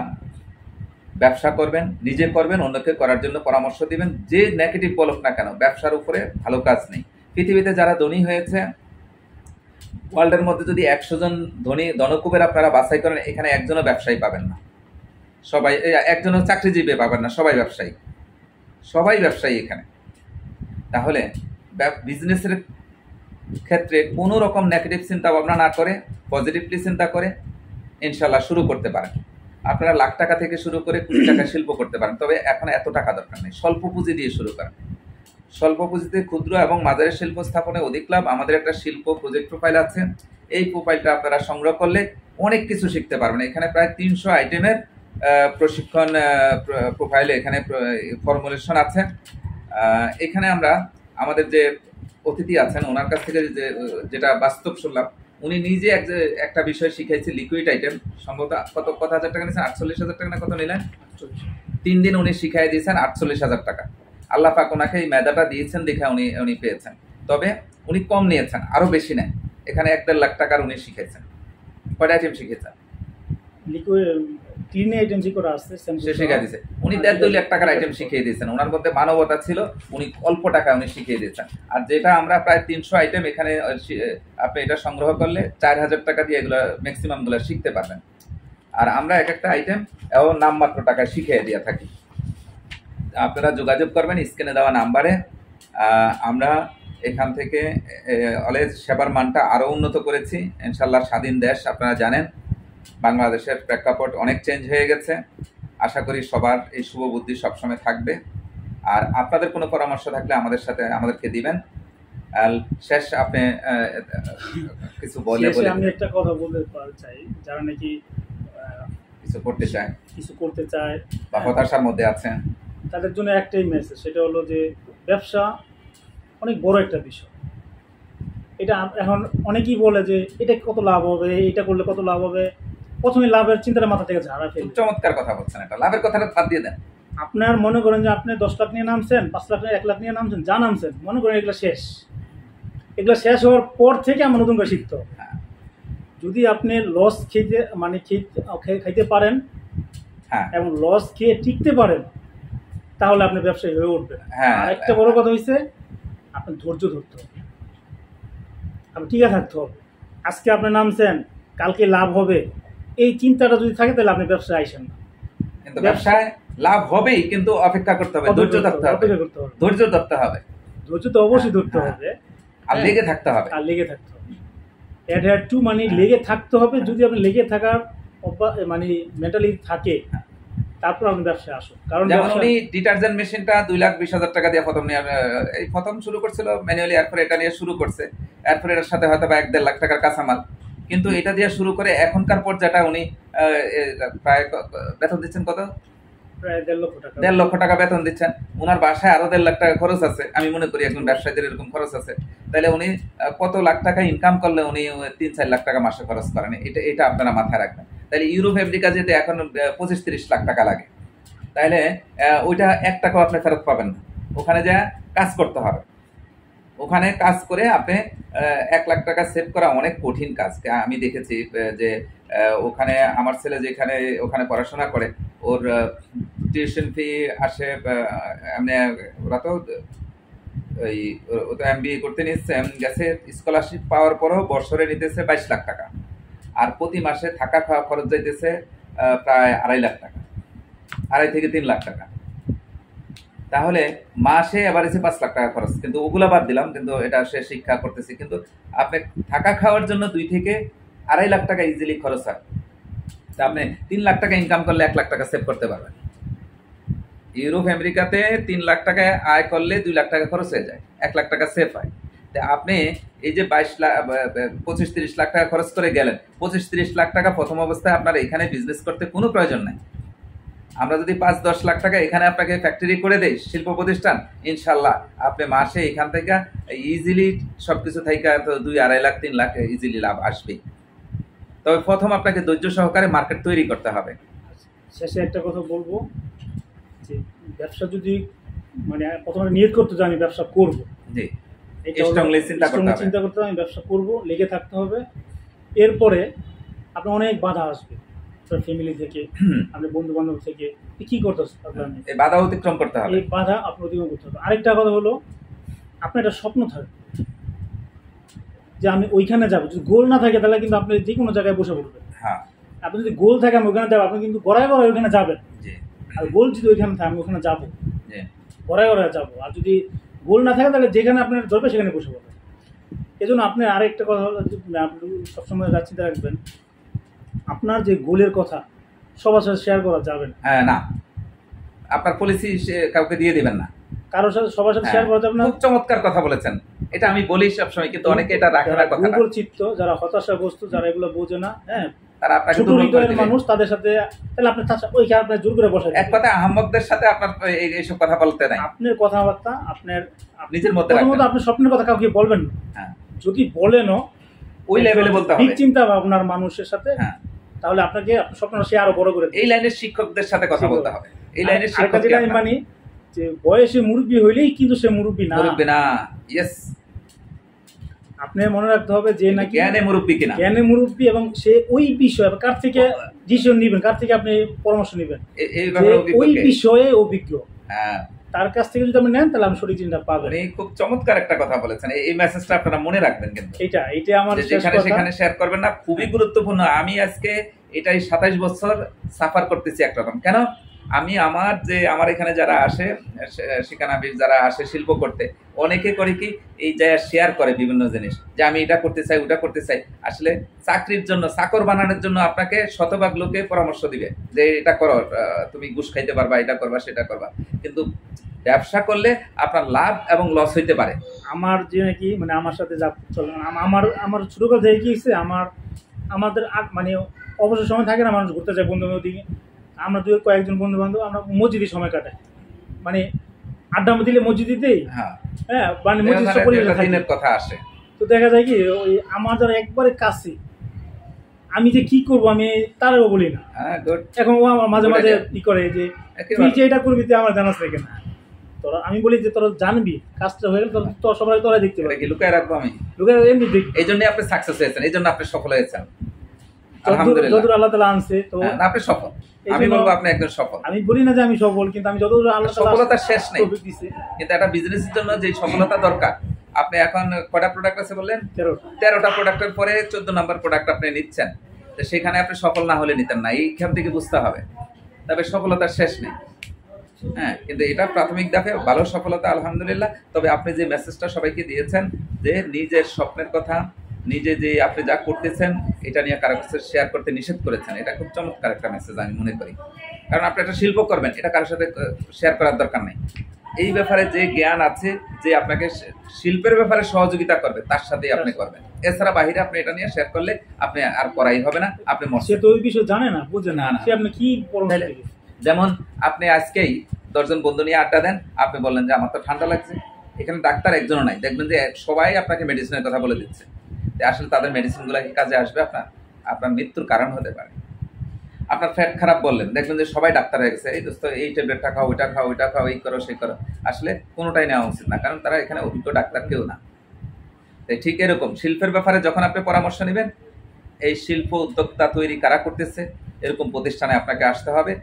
ব্যবসা করবেন, নিজে করবেন, অন্যকে করার জন্য পরামর্শ দিবেন। যে নেগেটিভ বলুক না কেন, ব্যবসার উপরে ভালো কাজ নেই। পৃথিবীতে যারা ধনী হয়েছে, ওয়ার্ল্ডের মধ্যে যদি 100 জন ধনকুবের আপনারা বাছাই করেন, এখানে একজনও ব্যবসায়ী পাবেন না, সবাই, একজনও চাকরিজীবী পাবেন না, সবাই ব্যবসায়ী এখানে। তাহলে বিজনেসের ক্ষেত্রে কোনো রকম নেগেটিভ চিন্তা ভাবনা না করে পজিটিভলি চিন্তা করে ইনশাল্লাহ শুরু করতে পারেন। আপনারা লাখ টাকা থেকে শুরু করে কোটি টাকা শিল্প করতে পারেন, তবে এখন এত টাকা দরকার নেই, স্বল্প পুঁজি দিয়ে শুরু করেন। স্বল্প পুঁজিতে ক্ষুদ্র এবং মাঝারি শিল্প স্থাপনে অধিক লাভ। আমাদের একটা শিল্প প্রজেক্ট প্রোফাইল আছে, এই প্রোফাইলটা আপনারা সংগ্রহ করলে অনেক কিছু শিখতে পারবেন। এখানে প্রায় 300 আইটেমের প্রশিক্ষণ প্রোফাইলে এখানে ফর্মুলেশন আছে। এখানে আমরা আমাদের যে অতিথি আছেন ওনার কাছ থেকে যেটা বাস্তব শুনলাম, উনি নিজে একটা বিষয় শিখাইছে, লিকুইড আইটেম, সম্ভবত কত হাজার টাকা নিয়েছেন, 48,000 টাকা না কত নিলেন? 3 দিন উনি শিখাই দিয়েছেন 48,000 টাকা। আল্লাহ পাক ওনাকে এই মেধাটা দিয়েছেন দেখে উনি পেয়েছেন। তবে উনি কম নিয়েছেন, আরো বেশি নেন। এখানে 1-1.5 লাখ টাকার উনি শিখাইছেন। কয়টা আইটেম শিখেছেন? লিকুইড ক্লিন আইটেম যে করা আছে সে শিখিয়ে দিয়েছে। উনি 1.5 লাখ টাকার আইটেম শিখিয়ে দিয়েছেন। ওনার মধ্যে মানবতা ছিল, উনি অল্প টাকা উনি শিখিয়ে দিয়েছেন। আর যেটা আমরা প্রায় 300 আইটেম এখানে আপনি এটা সংগ্রহ করলে 4000 টাকা দিয়ে এগুলো ম্যাক্সিমাম গুলো শিখতে পারবেন। আর আমরা এক একটা আইটেম এবং নামমাত্র টাকায় শিখিয়ে দিয়ে থাকি। আপনারা যোগাযোগ করবেন স্ক্রিনে দেওয়া নাম্বারে। আমরা এখান থেকে অলওয়েজ সেবার মানটা আরও উন্নত করেছি ইনশাল্লাহ। স্বাধীন দেশ, আপনারা জানেন বাংলাদেশের প্রেক্ষাপট অনেক চেঞ্জ হয়ে গেছে। আশা করি সবার এই শুভ বুদ্ধি সবসময় থাকবে। আর আপনাদের কোনো পরামর্শ থাকলে আমাদেরকে দিবেন। শেষ আপনি কিছু বলে আমি একটা কথা বলতে চাই, যারা নাকি কিছু করতে চায় বা হতাশার মধ্যে আছেন তাদের জন্য একটাই মেসেজ, সেটা হলো যে ব্যবসা অনেক বড় একটা বিষয়। এটা এখন অনেকেই বলে যে এটা কত লাভ হবে, এটা করলে কত লাভ হবে, প্রথমে লাভের চিন্তাটা মাথা থেকে ঝাড়া ফেলে। চমৎকার কথা বলছেন, এটা লাভের কথাটা বাদ দিয়ে দেন। আপনার মনে করেন যে আপনি 10 লাখ নিয়ে নামছেন, 5 লাখ নিয়ে 1 লাখ নিয়ে নামছেন, যা নামছেন মনে করেন এগুলো শেষ। এগুলো শেষ হওয়ার পর থেকে আমার নতুন করে শিখতে হবে। যদি আপনি লস খাইতে পারেন এবং লস খেয়ে টিকতে পারেন, তাহলে আপনি ব্যবসায়ী হয়ে উঠবেন। আর একটা বড় কথা হচ্ছে আপনার ধৈর্য ধরতে হবে, আপনি টিকে থাকতে হবে। আজকে আপনি নামছেন, কালকে লাভ হবে, এই চিন্তাটা যদি থাকে তাহলে আপনি ব্যবসায় আইসেন না। কিন্তু ব্যবসায় লাভ হবেই, কিন্তু অপেক্ষা করতে হবে, ধৈর্য ধরতে হবে, ধৈর্য ধরতে হবে, ধৈর্য তো অবশ্যই ধরতে হবে, আর লেগে থাকতে হবে, অ্যাডহেয়ার টু মানে লেগে থাকতে হবে। যদি আপনি লেগে থাকার মানে মেন্টালিটি থাকে, তারপর আপনি ব্যবসায় আসুন। কারণ যেমন উনি ডিটারজেন্ট মেশিনটা 2,20,000 টাকা দিয়ে প্রথম শুরু করছিল ম্যানুয়ালি, এরপরে এটা নিয়ে শুরু করছে, এরপরে এর সাথে হয়তো বা 1-1.5 লাখ টাকার কাঁচামাল, কিন্তু এটা দিয়ে শুরু করে এখনকার পর্যায়টা উনি প্রায় বেতন দিচ্ছেন কত? প্রায় 1.5 লক্ষ টাকা বেতন দিচ্ছেন। ওনার বাসায় আরো 1.5 লাখ টাকা খরচ আছে। আমি মনে করি একজন ব্যবসায়ীদের এরকম খরচ আছে। তাহলে উনি কত লাখ টাকা ইনকাম করলে উনি 3-4 লাখ টাকা মাসে খরচ করেন, এটা আপনারা মাথায় রাখবেন। তাহলে ইউরোপ আমেরিকা যেতে এখন 25-30 লাখ টাকা লাগে, তাহলে ওইটা 1 টাকাও আপনি ফেরত পাবেন না। ওখানে যা কাজ করতে হবে, ওখানে কাজ করে আপনি 1 লাখ টাকা সেভ করা অনেক কঠিন কাজ। আমি দেখেছি যে ওখানে আমার ছেলে যেখানে ওখানে পড়াশোনা করে, ওর টিউশন ফি আসে, ওরা তো ও তো MBA করতে নিচ্ছে, গেছে স্কলারশিপ পাওয়ার পরও বছরে নিতেছে 22 লাখ টাকা, আর প্রতি মাসে থাকা খাওয়া খরচ যাইতেছে প্রায় 2.5 লাখ টাকা, 2.5 থেকে 3 লাখ টাকা। তাহলে মাসে এভারেজে 5 লাখ টাকা খরচ, কিন্তু ওগুলা বাদ দিলাম, কিন্তু এটা সে শিক্ষা করতেছি। কিন্তু আপনি থাকা খাওয়ার জন্য 2 থেকে 2.5 লাখ টাকা ইজিলি খরচ হয়। তা আপনি 3 লাখ টাকা ইনকাম করলে 1 লাখ টাকা সেভ করতে পারবেন। ইউরোপ আমেরিকাতে 3 লাখ টাকা আয় করলে 2 লাখ টাকা খরচ হয়ে যায়, 1 লাখ টাকা সেভ হয়। তা আপনি এই যে 25-30 লাখ টাকা খরচ করে গেলেন, 25-30 লাখ টাকা প্রথম অবস্থায় আপনার এখানে বিজনেস করতে কোনো প্রয়োজন নাই। আমরা যদি 5-10 লাখ টাকা এখানে আপনাকে ফ্যাক্টরি করে দেই, শিল্প প্রতিষ্ঠান, ইনশাল্লাহ আপনি মাসে এখান থেকে ইজিলি সবকিছু থেকে 2-2.5 লাখ 3 লাখ ইজিলি লাভ আসবেই। তবে প্রথম আপনাকে ধৈর্য সহকারে মার্কেট তৈরি করতে হবে। শেষে একটা কথা বলবো, যে ব্যবসা যদি মানে প্রথমে নিয়ত করতে যে আমি ব্যবসা করবো, চিন্তা করতে হবে আমি ব্যবসা করবো, লেগে থাকতে হবে। এরপরে আপনার অনেক বাধা আসবে, ফ্যামিলি থেকে, আপনার বন্ধু বান্ধব থেকে, কি করতে হবে, এই বাধা অতিক্রম করতে হবে, এই বাধা আপনি অতিক্রম করতে হবে। আরেকটা কথা হলো, আপনার একটা স্বপ্ন থাকবে যে আমি ওইখানে যাবো। যদি গোল না থাকে তাহলে কিন্তু আপনি যে কোনো জায়গায় বসে পড়বেন। হ্যাঁ, আপনি যদি গোল থাকে আমি ওইখানে যাবো, আপনি কিন্তু গড়ায় গড়ায় ওইখানে যাবেন। আর গোল যদি ওইখানে থাকে আমি ওখানে যাবো, গড়ায় গড়ায় যাবো। আর যদি গোল না থাকে তাহলে যেখানে আপনার ধরবে সেখানে বসে পড়বেন। এই জন্য আপনি আরেকটা কথা হলো, আপনি সবসময় চিন্তা রাখবেন, আপনার যে গোলের কথা সবার সাথে শেয়ার করা যাবে না। আপনার পলিসি কাউকে দিয়ে দিবেন না, কারোর সাথে সবার সাথে শেয়ার করা যাবে না। খুব চমৎকার কথা বলেছেন, এটা আমি বলি সবসময়, কিন্তু অনেকে এটা রাখে না। কথা দুর্বল চিত্ত, যারা হতাশাগ্রস্ত, যারা এগুলো বোঝে না, হ্যাঁ, তারা আপনাকে ছোট হৃদয়ের মানুষ, তাদের সাথে তাহলে আপনি ওইখানে আপনার জোর করে বসে এক কথা আহম্মকদের সাথে আপনার এইসব কথা বলতে নাই। আপনার কথাবার্তা আপনার নিজের মধ্যে রাখবেন। আপনি স্বপ্নের কথা কাউকে বলবেন না। হ্যাঁ, যদি বলেনও ওই লেভেলে বলতে হবে, চিন্তা ভাবনার মানুষের সাথে। হ্যাঁ, তাহলে আপনাকে আপনার স্বপ্নটা সে আরো বড় করে এই লাইনের শিক্ষকদের সাথে কথা বলতে হবে। এই লাইনের শিক্ষক আমি মানি যে বয়সে মুরব্বী হইলেই কিন্তু সে মুরব্বী না। ইয়েস, আপনি মনে রাখতে হবে যে নাকি জ্ঞানে মুরব্বী কিনা, জ্ঞানে মুরব্বী, এবং সে ওই বিষয়ে কার থেকে ডিসিশন নেবেন, কার থেকে আপনি পরামর্শ নেবেন, ওই বিষয়ে অভিজ্ঞ, হ্যাঁ তার কাছ থেকে যদি আপনি নেন তাহলে আপনি সঠিক চিন্তা পাবেন। উনি খুব চমৎকার একটা কথা বলেছেন, এই মেসেজটা আপনারা মনে রাখবেন, কিন্তু এটা আমার সেখানে শেয়ার করবেন না, খুবই গুরুত্বপূর্ণ। আমি আজকে এটাই 27 বছর সাফার করতেছি একরকম। কেন আমি আমার এখানে যারা আসে শিক্ষানবিশ যারা আসে শিল্প করতে, অনেকে করে কি এই জায়গায় শেয়ার করে বিভিন্ন জিনিস, যে আমি এটা করতে চাই ওটা করতে চাই। আসলে চাকরির জন্য চাকর বানানোর জন্য আপনাকে শতভাগ লোকে পরামর্শ দিবে যে এটা করো, তুমি ঘুষ খাইতে পারবা, এটা করবা সেটা করবা, কিন্তু ব্যবসা করলে আপনার লাভ এবং লস হইতে পারে। আমার যে নাকি মানে আমার সাথে যা চলে, আমার ছোটকাল থেকে কি হচ্ছে, আমাদের মানে অবসর সময় থাকে না, মানুষ ঘুরতে যায় বন্ধু বান্ধব দিকে, আমরা কয়েকজন বন্ধু বান্ধব আমরা মসজিদে সময় কাটাই, মানে আড্ডা দিলে মসজিদেই, হ্যাঁ মানে মসজিদের কথা আসে। তো দেখা যায় কি ওই আমার যারা একবারে কাছে, আমি যে কি করবো আমি তারও বলি না, এখন ও আমার মাঝে মাঝে কি করে যে তুই যে এটা করবি তুই আমার জানাস না কেন, তোরা আমি বলি যে তোরা জানবি কাজটা হয়ে গেল তোর সবাই তোরা দেখতে পাবে, লুকায় রাখবো আমি, লুকায় এমনি দেখবি, এই জন্য আপনি সাকসেস হয়েছেন, এই জন্য আপনি সফল হয়েছেন, যতদূর আল্লাহ তাআলা আনছে। তো আপনি সফল, আমি বলবো আপনি একদম সফল। আমি বলি না যে আমি সফল, কিন্তু আমি যতদূর আল্লাহ তাআলা সফলতা শেষ নেই, কিন্তু একটা বিজনেসের জন্য যে সফলতা দরকার। আপনি এখন কয়টা প্রোডাক্ট আছে বললেন? 13টা প্রোডাক্টের পরে 14 নম্বর প্রোডাক্ট আপনি নিচ্ছেন, তো সেখানে আপনি সফল না হলে নিতেন না, এইখান থেকে বুঝতে হবে। তবে সফলতার শেষ নেই, হ্যাঁ, কিন্তু এটা প্রাথমিক ধাপে ভালো সফলতা আলহামদুলিল্লাহ। তবে আপনি যে মেসেজটা সবাইকে দিয়েছেন যে নিজের স্বপ্নের কথা, নিজে যে আপনি যা করতেছেন এটা নিয়ে কারো কাছে শেয়ার করতে নিষেধ করেছেন, এটা খুব চমৎকার একটা মেসেজ আমি মনে করি। কারণ আপনি একটা শিল্প করবেন, এটা কারোর সাথে শেয়ার করার দরকার নেই। এই ব্যাপারে যে জ্ঞান আছে, যে আপনাকে শিল্পের ব্যাপারে সহযোগিতা করবে, তার সাথেই আপনি করবেন। এছাড়া বাহিরে আপনি এটা নিয়ে শেয়ার করলে আপনি আর করাই হবে না, আপনি সে তো ওই বিষয় জানে না, বুঝে না, সে আপনি কি যেমন আপনি আজকেই 10 জন বন্ধু নিয়ে আড্ডা দেন, আপনি বললেন যে আমার তো ঠান্ডা লাগছে, এখানে ডাক্তার একজনও নাই, দেখবেন যে সবাই আপনাকে মেডিসিনের কথা বলে দিচ্ছে, আসলে তাদের মেডিসিনগুলো কি কাজে আসবে? আপনার মৃত্যুর কারণ হতে পারে। আপনার ফ্যাট খারাপ বললেন, দেখবেন যে সবাই ডাক্তার হয়ে গেছে, এই দোস্ত এই ট্যাবলেটটা খাও, ওইটা খাও, ওইটা খাও, এই করো সেই করো, আসলে কোনোটাই নেওয়া উচিত না, কারণ তারা এখানে অভিজ্ঞ ডাক্তার কেউ না। তাই ঠিক এরকম শিল্পের ব্যাপারে যখন আপনি পরামর্শ নেবেন, এই শিল্প উদ্যোক্তা তৈরি কারা করতেছে এরকম প্রতিষ্ঠানে আপনাকে আসতে হবে।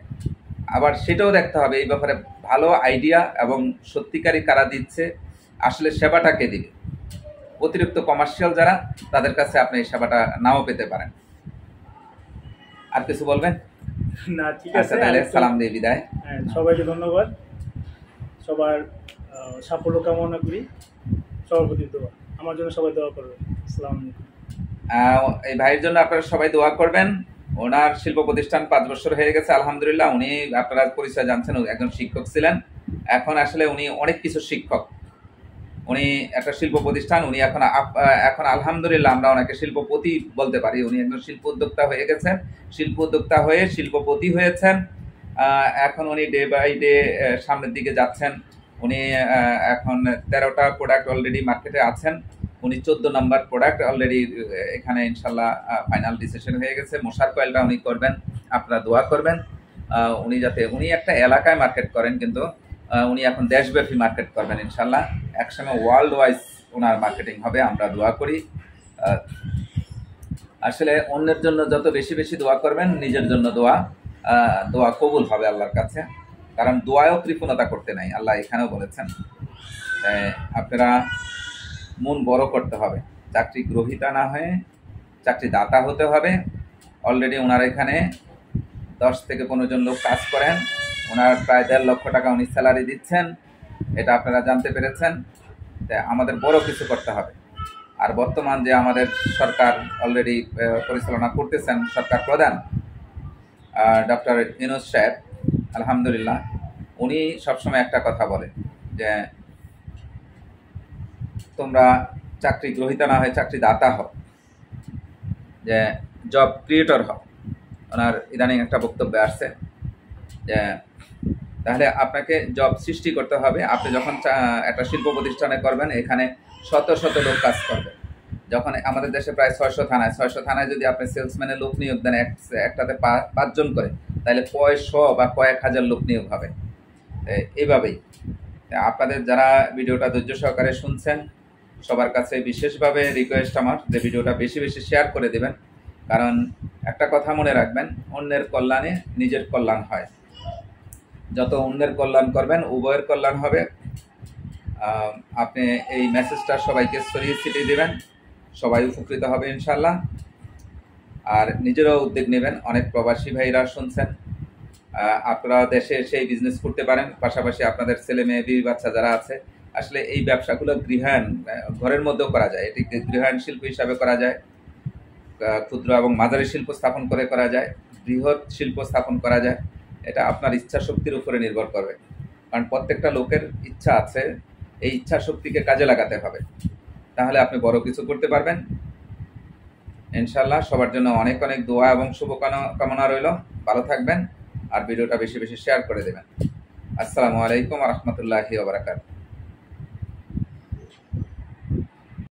আবার সেটাও দেখতে হবে এই ব্যাপারে ভালো আইডিয়া এবং সত্যিকারই কারা দিচ্ছে, আসলে সেবাটা কে দিবে। অতিরিক্ত কমার্শিয়াল যারা, তাদের কাছে আপনি এই সেবাটা নাও পেতে পারেন। আর কিছু বলবেন? না, ঠিক আছে, তাহলে সালাম দিয়ে বিদায়। সবাইকে ধন্যবাদ, সবার সাফল্য কামনা করি, সবার প্রতি দোয়া, আমার জন্য সবাই দোয়া করবেন। আসসালামু আলাইকুম। এই ভাইয়ের জন্য আপনারা সবাই দোয়া করবেন। ওনার শিল্প প্রতিষ্ঠান 5 বছর হয়ে গেছে আলহামদুলিল্লাহ। উনি আপনারা পরিচয় জানছেন, একজন শিক্ষক ছিলেন, এখন আসলে উনি অনেক কিছু শিক্ষক। উনি একটা শিল্প প্রতিষ্ঠান, উনি এখন আলহামদুলিল্লাহ আমরা ওনাকে শিল্পপতি বলতে পারি। উনি একজন শিল্প উদ্যোক্তা হয়ে গেছেন, শিল্প উদ্যোক্তা হয়ে শিল্পপতি হয়েছেন। এখন উনি ডে বাই ডে সামনের দিকে যাচ্ছেন। উনি এখন 13টা প্রোডাক্ট অলরেডি মার্কেটে আছেন। উনি 14 নম্বর প্রোডাক্ট অলরেডি এখানে ইনশাল্লাহ ফাইনাল ডিসিশন হয়ে গেছে। মশার কয়েলটা উনি করবেন, আপনারা দোয়া করবেন উনি একটা এলাকায় মার্কেট করেন, কিন্তু উনি এখন দেশব্যাপী মার্কেট করবেন ইনশাল্লাহ। একসময় ওয়ার্ল্ড ওয়াইজ ওনার মার্কেটিং হবে, আমরা দোয়া করি। আসলে অন্যের জন্য যত বেশি বেশি দোয়া করবেন, নিজের জন্য দোয়া কবুল হবে আল্লাহর কাছে, কারণ দোয়ায়ও কৃপণতা করতে নাই, আল্লাহ এখানেও বলেছেন। আপনারা মন বড় করতে হবে, চাকরি গ্রহীতা না হয়ে চাকরি দাতা হতে হবে। অলরেডি ওনার এখানে 10 থেকে 15 জন লোক কাজ করেন, ওনার প্রায় 1.5 লক্ষ টাকা উনি স্যালারি দিচ্ছেন, এটা আপনারা জানতে পেরেছেন। আমাদের বড় কিছু করতে হবে। আর বর্তমান যে আমাদের সরকার অলরেডি পরিচালনা করতেছেন, সরকার প্রধান ডক্টর ইউনূস সাহেব আলহামদুলিল্লাহ, উনি সবসময় একটা কথা বলে যে তোমরা চাকরি গ্রহীতা না হয়ে চাকরি দাতা হও, যে জব ক্রিয়েটর হও। ওনার ইদানিং একটা বক্তব্য আসছে যে তাহলে আপনাকে জব সৃষ্টি করতে হবে। আপনি যখন একটা শিল্প প্রতিষ্ঠানে করবেন, এখানে শত শত লোক কাজ করবে। যখন আমাদের দেশে প্রায় 600 থানায় যদি আপনি সেলসম্যানের লোক নিয়োগ দেন, একটাতে 5 জন করে, তাহলে কয়েকশো বা কয়েক হাজার লোক নিয়োগ হবে। এইভাবেই আপনাদের যারা ভিডিওটা ধৈর্য সহকারে শুনছেন, সবার কাছে বিশেষভাবে রিকোয়েস্ট আমার যে ভিডিওটা বেশি বেশি শেয়ার করে দেবেন, কারণ একটা কথা মনে রাখবেন, অন্যের কল্যাণে নিজের কল্যাণ হয়। যত অন্যের কল্যাণ করবেন উভয়ের কল্যাণ হবে। আপনি এই মেসেজটা সবাইকে ছড়িয়ে ছিটিয়ে দেবেন, সবাই উপকৃত হবে ইনশাল্লাহ। আর নিজেরাও উদ্যোগ নেবেন, অনেক প্রবাসী ভাইরা শুনছেন, আপনারা দেশে এসে বিজনেস করতে পারেন, পাশাপাশি আপনাদের ছেলে মেয়ে বিবি বাচ্চা যারা আছে, আসলে এই ব্যবসাগুলো গৃহায়ণ ঘরের মধ্যেও করা যায়, এটিকে গৃহায়ণ শিল্প হিসাবে করা যায়, ক্ষুদ্র এবং মাঝারি শিল্প স্থাপন করে করা যায়, বৃহৎ শিল্প স্থাপন করা যায়। এটা আপনার ইচ্ছা শক্তির উপরে নির্ভর করবে, কারণ প্রত্যেকটা লোকের ইচ্ছা আছে, এই ইচ্ছা শক্তিকে কাজে লাগাতে হবে, তাহলে আপনি বড় কিছু করতে পারবেন ইনশাল্লাহ। সবার জন্য অনেক অনেক দোয়া এবং শুভকামনা রইল। ভালো থাকবেন আর ভিডিওটা বেশি বেশি শেয়ার করে দেবেন। আসসালামু আলাইকুম ওয়া রাহমাতুল্লাহি ওয়া বারাকাতুহু।